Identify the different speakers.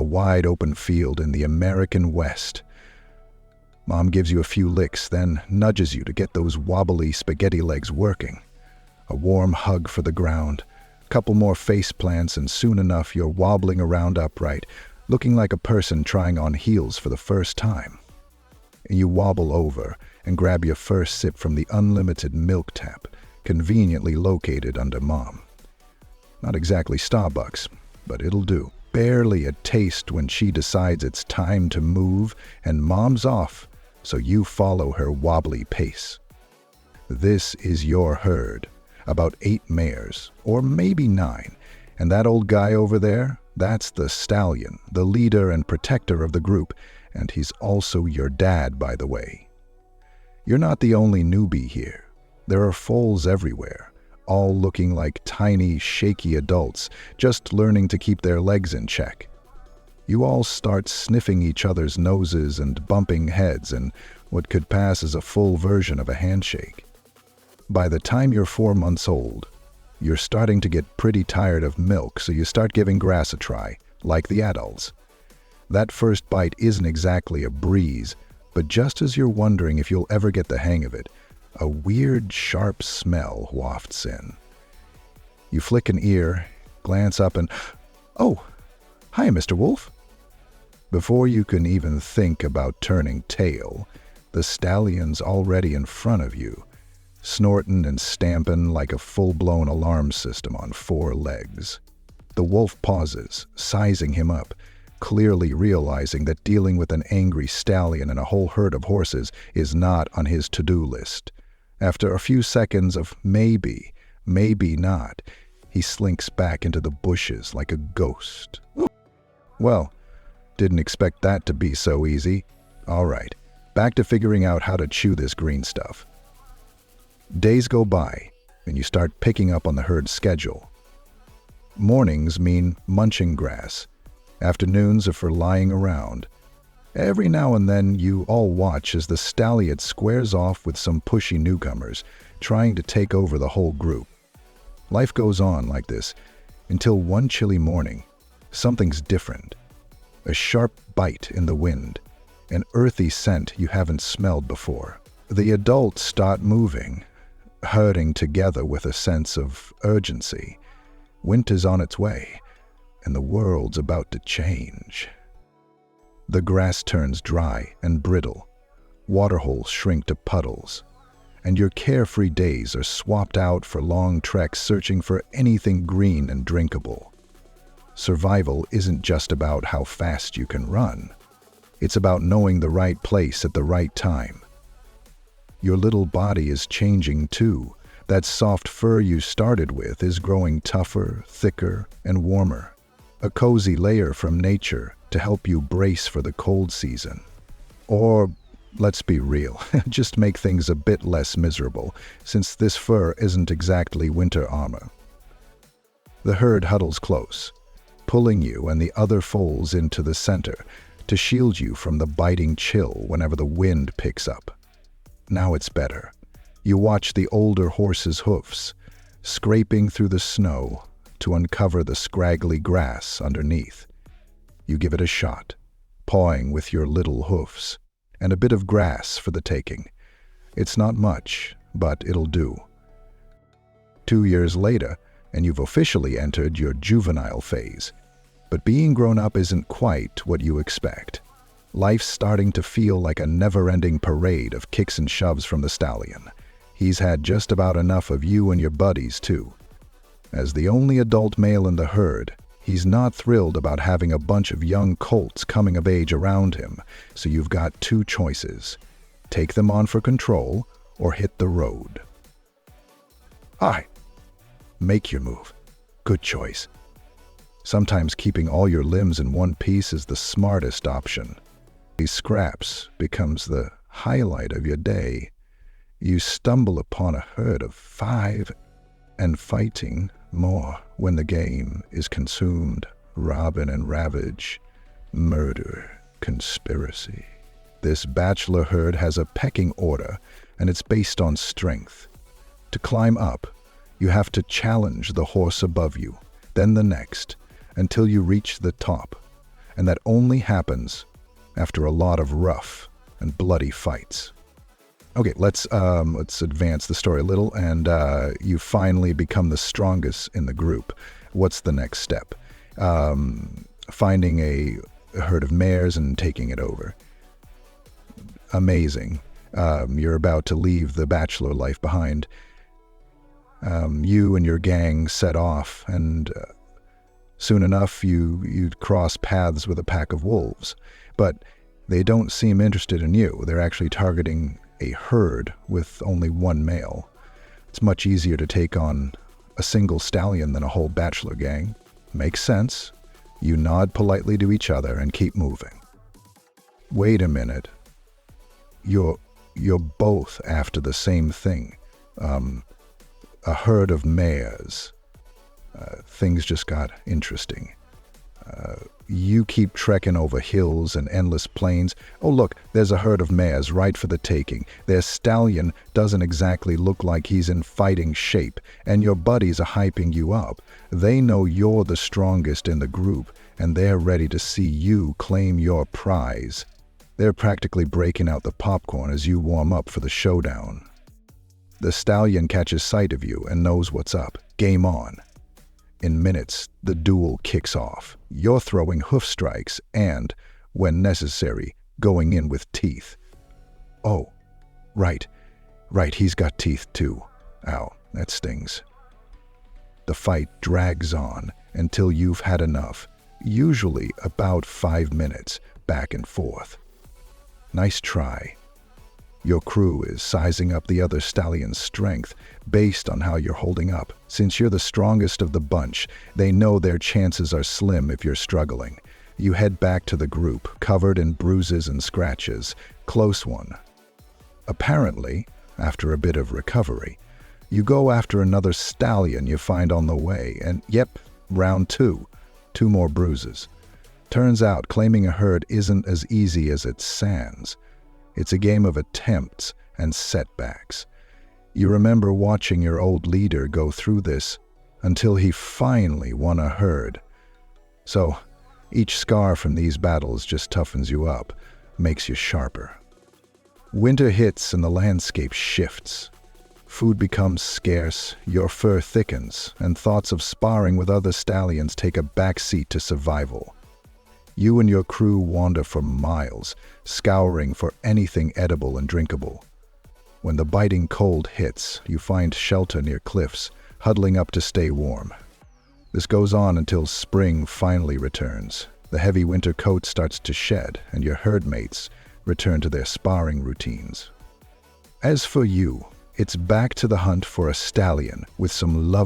Speaker 1: a wide open field in the American West. Mom gives you a few licks, then nudges you to get those wobbly spaghetti legs working. A warm hug for the ground, a couple more face plants, and soon enough you're wobbling around upright, looking like a person trying on heels for the first time. You wobble over and grab your first sip from the unlimited milk tap, conveniently located under Mom. Not exactly Starbucks, but it'll do. Barely a taste when she decides it's time to move, and Mom's off, so you follow her wobbly pace. This is your herd, about 8 mares, or maybe 9, and that old guy over there, that's the stallion, the leader and protector of the group, and he's also your dad, by the way. You're not the only newbie here. There are foals everywhere, all looking like tiny, shaky adults, just learning to keep their legs in check. You all start sniffing each other's noses and bumping heads in what could pass as a full version of a handshake. By the time you're 4 months old, you're starting to get pretty tired of milk, so you start giving grass a try, like the adults. That first bite isn't exactly a breeze, but just as you're wondering if you'll ever get the hang of it, a weird, sharp smell wafts in. You flick an ear, glance up, and, "Oh, hi, Mr. Wolf." Before you can even think about turning tail, the stallion's already in front of you, snorting and stamping like a full-blown alarm system on 4 legs. The wolf pauses, sizing him up, clearly realizing that dealing with an angry stallion and a whole herd of horses is not on his to-do list. After a few seconds of maybe, maybe not, he slinks back into the bushes like a ghost. Well, didn't expect that to be so easy. All right, back to figuring out how to chew this green stuff. Days go by, and you start picking up on the herd's schedule. Mornings mean munching grass. Afternoons are for lying around. Every now and then you all watch as the stallion squares off with some pushy newcomers, trying to take over the whole group. Life goes on like this, until one chilly morning, something's different. A sharp bite in the wind, an earthy scent you haven't smelled before. The adults start moving, herding together with a sense of urgency. Winter's on its way, and the world's about to change. The grass turns dry and brittle, waterholes shrink to puddles, and your carefree days are swapped out for long treks searching for anything green and drinkable. Survival isn't just about how fast you can run. It's about knowing the right place at the right time. Your little body is changing too. That soft fur you started with is growing tougher, thicker, and warmer. A cozy layer from nature to help you brace for the cold season. Or, let's be real, just make things a bit less miserable, since this fur isn't exactly winter armor. The herd huddles close, pulling you and the other foals into the center to shield you from the biting chill whenever the wind picks up. Now it's better. You watch the older horse's hoofs, scraping through the snow to uncover the scraggly grass underneath. You give it a shot, pawing with your little hoofs, and a bit of grass for the taking. It's not much, but it'll do. 2 years later, and you've officially entered your juvenile phase. But being grown up isn't quite what you expect. Life's starting to feel like a never-ending parade of kicks and shoves from the stallion. He's had just about enough of you and your buddies, too. As the only adult male in the herd, he's not thrilled about having a bunch of young colts coming of age around him, so you've got 2 choices. Take them on for control, or hit the road. Aye. Make your move. Good choice. Sometimes keeping all your limbs in one piece is the smartest option. These scraps becomes the highlight of your day. You stumble upon a herd of 5 and fighting more when the game is consumed. Robin and ravage, murder, conspiracy. This bachelor herd has a pecking order, and it's based on strength. To climb up, you have to challenge the horse above you, then the next, until you reach the top. and that only happens after a lot of rough and bloody fights. Okay, let's advance the story a little, and you finally become the strongest in the group. What's the next step? Finding a herd of mares and taking it over. Amazing. You're about to leave the bachelor life behind. You and your gang set off, and soon enough you cross paths with a pack of wolves. But they don't seem interested in you. They're actually targeting a herd with only one male. It's much easier to take on a single stallion than a whole bachelor gang. Makes sense. You nod politely to each other and keep moving. Wait a minute. You're both after the same thing. A herd of mares. Things just got interesting. You keep trekking over hills and endless plains. Oh look, there's a herd of mares right for the taking. Their stallion doesn't exactly look like he's in fighting shape, and your buddies are hyping you up. They know you're the strongest in the group, and they're ready to see you claim your prize. They're practically breaking out the popcorn as you warm up for the showdown. The stallion catches sight of you and knows what's up. Game on. In minutes, the duel kicks off. You're throwing hoof strikes and, when necessary, going in with teeth. Oh, right, he's got teeth too. Ow, that stings. The fight drags on until you've had enough, usually about 5 minutes, back and forth. Nice try. Your crew is sizing up the other stallion's strength based on how you're holding up. Since you're the strongest of the bunch, they know their chances are slim if you're struggling. You head back to the group, covered in bruises and scratches. Close one. Apparently, after a bit of recovery, you go after another stallion you find on the way, and yep, round 2. 2 more bruises. Turns out claiming a herd isn't as easy as it sounds. It's a game of attempts and setbacks. You remember watching your old leader go through this until he finally won a herd. So, each scar from these battles just toughens you up, makes you sharper. Winter hits and the landscape shifts. Food becomes scarce, your fur thickens, and thoughts of sparring with other stallions take a backseat to survival. You and your crew wander for miles, scouring for anything edible and drinkable. When the biting cold hits, you find shelter near cliffs, huddling up to stay warm. This goes on until spring finally returns. The heavy winter coat starts to shed, and your herd mates return to their sparring routines. As for you, it's back to the hunt for a stallion with some lovely